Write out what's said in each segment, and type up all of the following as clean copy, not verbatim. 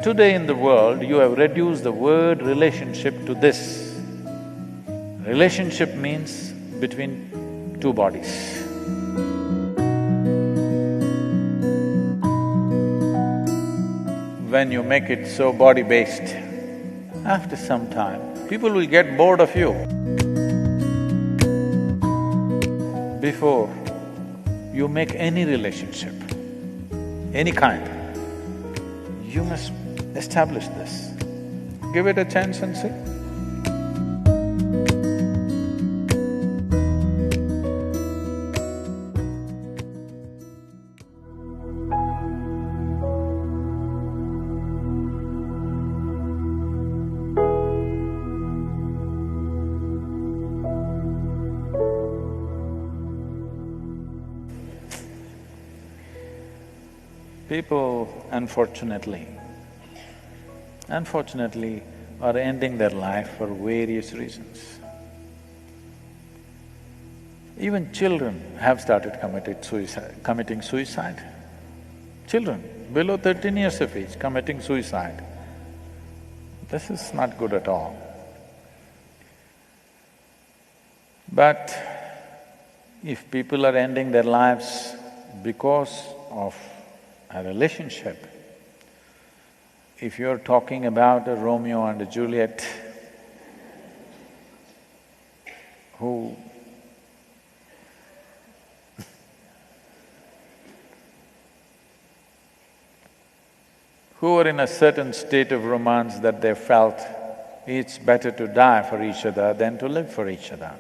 Today in the world, you have reduced the word relationship to this. Relationship means between two bodies. When you make it so body-based, after some time, people will get bored of you. Before you make any relationship, any kind, you must establish this. Give it a chance and see. People, unfortunately, are ending their life for various reasons. Even children have started committing suicide. Children below 13 years of age committing suicide. This is not good at all. But if people are ending their lives because of a relationship, if you're talking about a Romeo and a Juliet who were in a certain state of romance that they felt it's better to die for each other than to live for each other.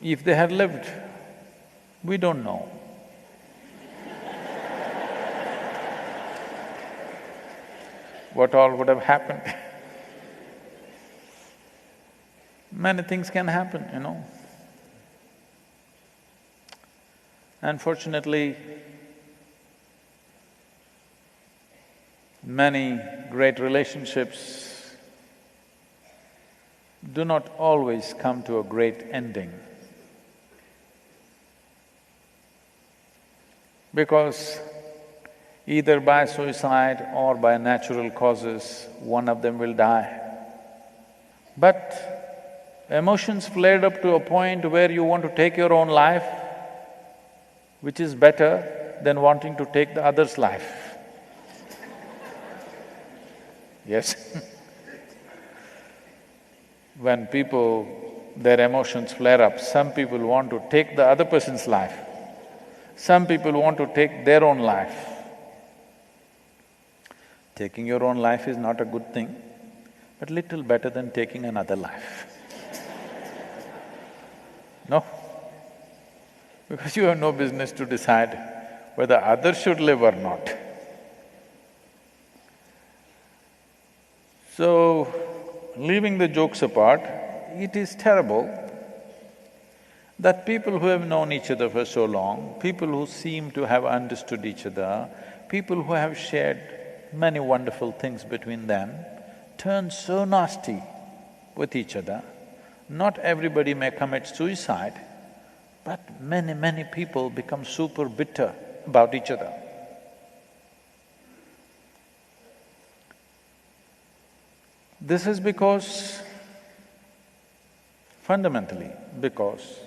If they had lived, we don't know. What all would have happened? Many things can happen, you know. Unfortunately, many great relationships do not always come to a great ending. Because either by suicide or by natural causes, one of them will die. But emotions flared up to a point where you want to take your own life, which is better than wanting to take the other's life. Yes. When their emotions flare up, some people want to take the other person's life, some people want to take their own life. Taking your own life is not a good thing, but little better than taking another life. No? Because you have no business to decide whether others should live or not. So, leaving the jokes apart, it is terrible that people who have known each other for so long, people who seem to have understood each other, people who have shared many wonderful things between them, turn so nasty with each other. Not everybody may commit suicide, but many people become super bitter about each other. This is fundamentally because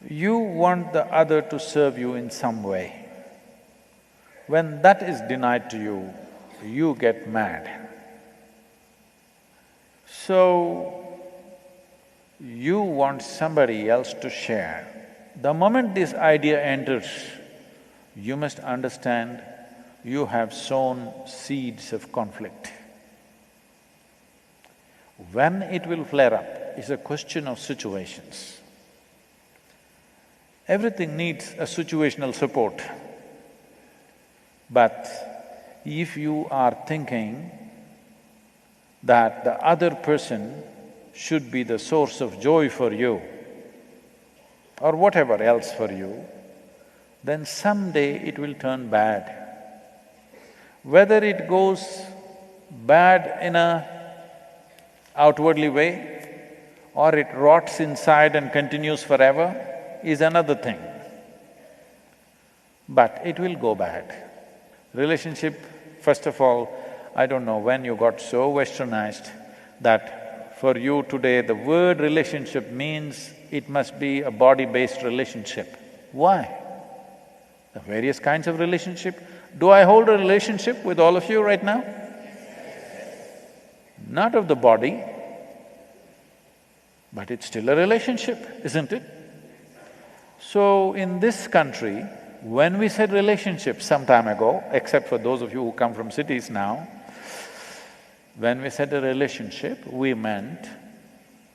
you want the other to serve you in some way. When that is denied to you, you get mad. So, you want somebody else to share. The moment this idea enters, you must understand you have sown seeds of conflict. When it will flare up is a question of situations. Everything needs a situational support. But if you are thinking that the other person should be the source of joy for you or whatever else for you, then someday it will turn bad. Whether it goes bad in a outwardly way or it rots inside and continues forever is another thing. but it will go bad. Relationship, first of all, I don't know when you got so westernized that for you today the word relationship means it must be a body-based relationship. Why? The various kinds of relationship. Do I hold a relationship with all of you right now? Not of the body, but it's still a relationship, isn't it? So in this country, when we said relationship some time ago, except for those of you who come from cities now, when we said a relationship, we meant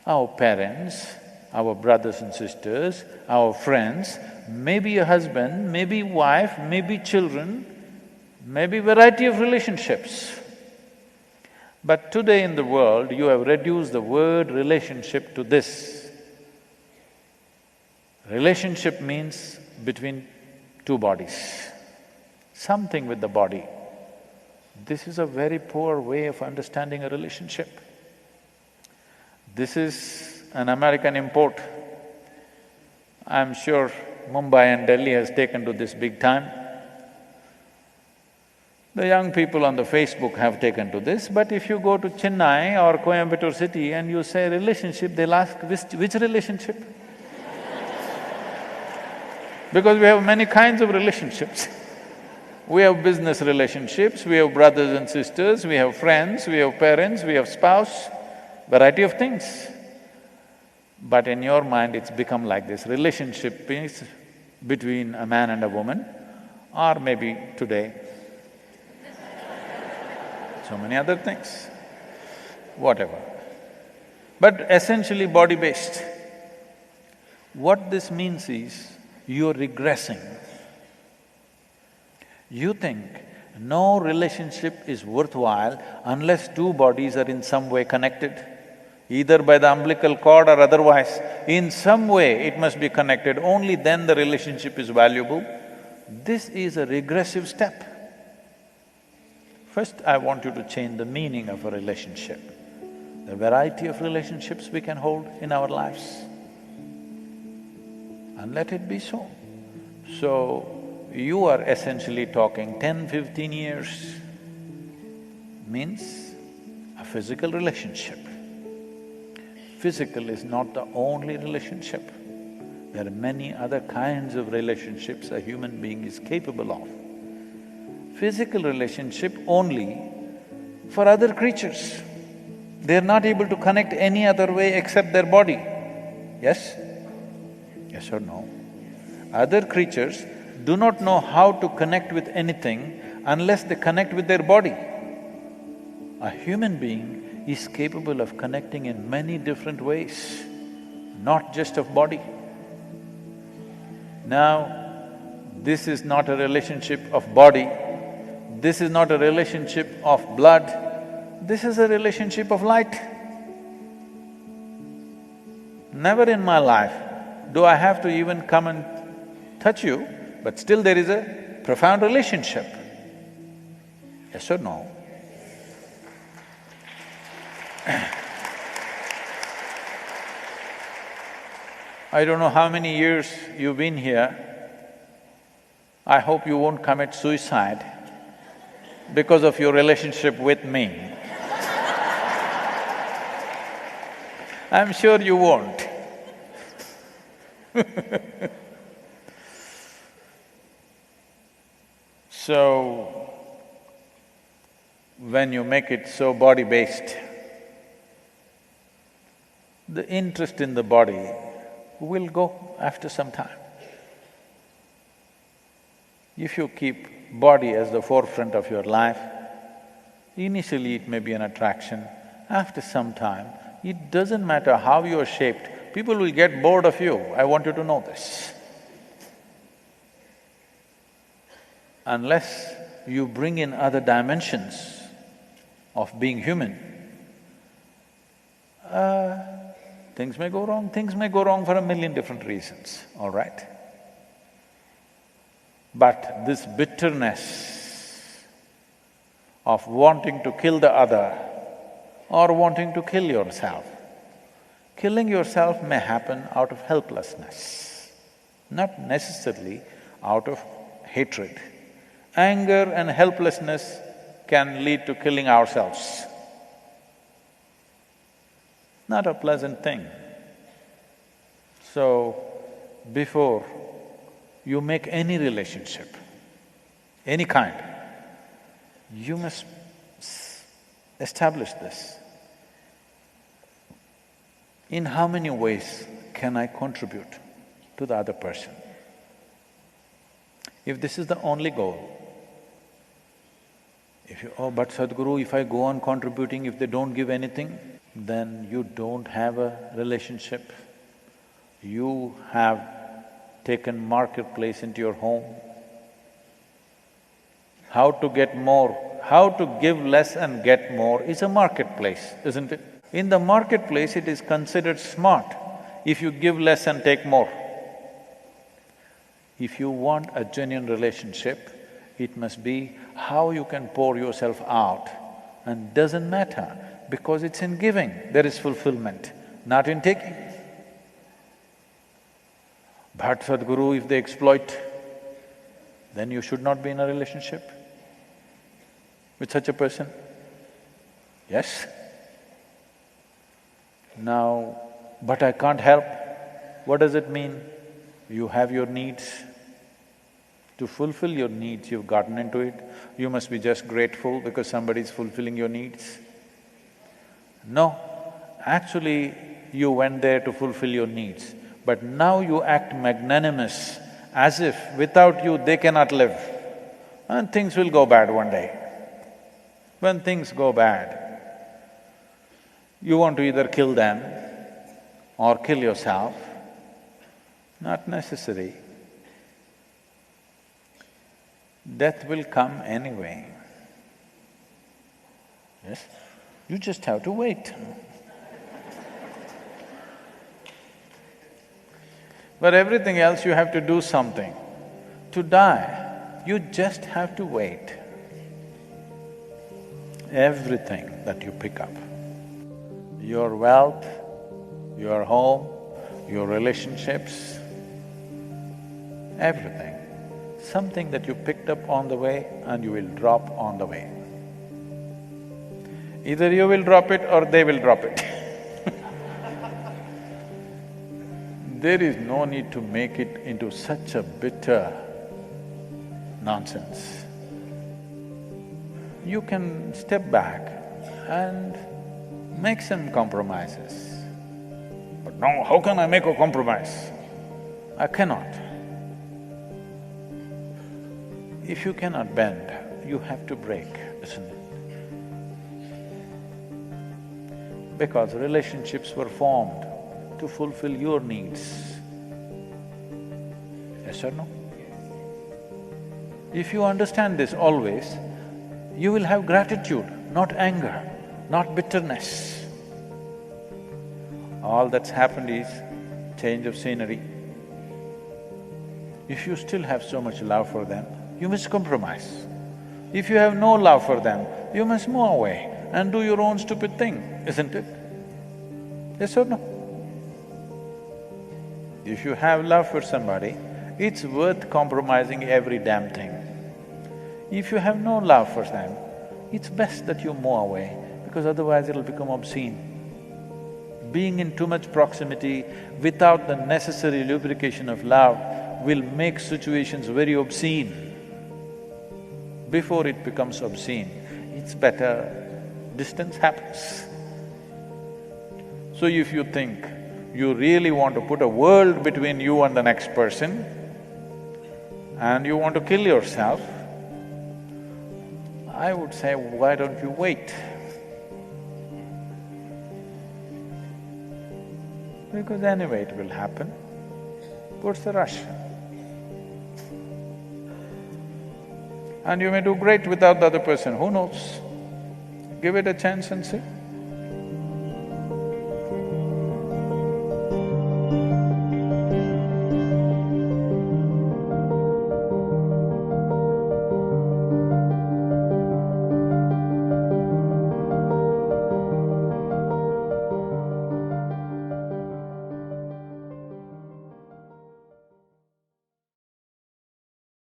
our parents, our brothers and sisters, our friends, maybe a husband, maybe wife, maybe children, maybe variety of relationships. But today in the world, you have reduced the word relationship to this. Relationship means between two bodies, something with the body. This is a very poor way of understanding a relationship. This is an American import. I'm sure Mumbai and Delhi has taken to this big time. The young people on the Facebook have taken to this, but if you go to Chennai or Coimbatore city and you say relationship, they'll ask, which relationship? Because we have many kinds of relationships. We have business relationships, we have brothers and sisters, we have friends, we have parents, we have spouse, variety of things. But in your mind, it's become like this. Relationship is between a man and a woman, or maybe today, so many other things, whatever. But essentially body-based. What this means is, you're regressing. You think no relationship is worthwhile unless two bodies are in some way connected, either by the umbilical cord or otherwise. In some way it must be connected, only then the relationship is valuable. This is a regressive step. First, I want you to change the meaning of a relationship. The variety of relationships we can hold in our lives. And let it be so. So, you are essentially talking 10, 15 years means a physical relationship. Physical is not the only relationship. There are many other kinds of relationships a human being is capable of. Physical relationship only for other creatures. They're not able to connect any other way except their body. Yes? Yes or no? Other creatures do not know how to connect with anything unless they connect with their body. A human being is capable of connecting in many different ways, not just of body. Now, this is not a relationship of body, this is not a relationship of blood, this is a relationship of light. Never in my life do I have to even come and touch you, but still there is a profound relationship. Yes or no? I don't know how many years you've been here. I hope you won't commit suicide because of your relationship with me. I'm sure you won't. So, when you make it so body-based, the interest in the body will go after some time. If you keep body as the forefront of your life, initially it may be an attraction, after some time, it doesn't matter how you're shaped, people will get bored of you, I want you to know this. Unless you bring in other dimensions of being human, things may go wrong. Things may go wrong for a million different reasons, all right? But this bitterness of wanting to kill the other or wanting to kill yourself, killing yourself may happen out of helplessness, not necessarily out of hatred. Anger and helplessness can lead to killing ourselves. Not a pleasant thing. So, before you make any relationship, any kind, you must establish this. In how many ways can I contribute to the other person? If this is the only goal, but Sadhguru, if I go on contributing, if they don't give anything, then you don't have a relationship. You have taken marketplace into your home. How to get more, how to give less and get more is a marketplace, isn't it? In the marketplace, it is considered smart if you give less and take more. If you want a genuine relationship, it must be how you can pour yourself out, and doesn't matter, because it's in giving there is fulfillment, not in taking. But Sadhguru, if they exploit, then you should not be in a relationship with such a person. Yes? Now, but I can't help. What does it mean? You have your needs. To fulfill your needs, you've gotten into it. You must be just grateful because somebody is fulfilling your needs. No, actually you went there to fulfill your needs, but now you act magnanimous as if without you they cannot live, and things will go bad one day. When things go bad, you want to either kill them or kill yourself. Not necessary. Death will come anyway. Yes? You just have to wait. For everything else, you have to do something. To die, you just have to wait. Everything that you pick up, your wealth, your home, your relationships, everything, something that you picked up on the way and you will drop on the way. Either you will drop it or they will drop it. There is no need to make it into such a bitter nonsense. You can step back and make some compromises. But no, how can I make a compromise? I cannot. If you cannot bend, you have to break, isn't it? Because relationships were formed to fulfill your needs. Yes or no? If you understand this always, you will have gratitude, not anger, not bitterness. All that's happened is change of scenery. If you still have so much love for them, you must compromise. If you have no love for them, you must move away and do your own stupid thing, isn't it? Yes or no? If you have love for somebody, it's worth compromising every damn thing. If you have no love for them, it's best that you move away, because otherwise it'll become obscene. Being in too much proximity without the necessary lubrication of love will make situations very obscene. Before it becomes obscene, it's better distance happens. So if you think you really want to put a world between you and the next person and you want to kill yourself, I would say, why don't you wait? Because anyway it will happen. What's the rush? And you may do great without the other person, who knows? Give it a chance and see.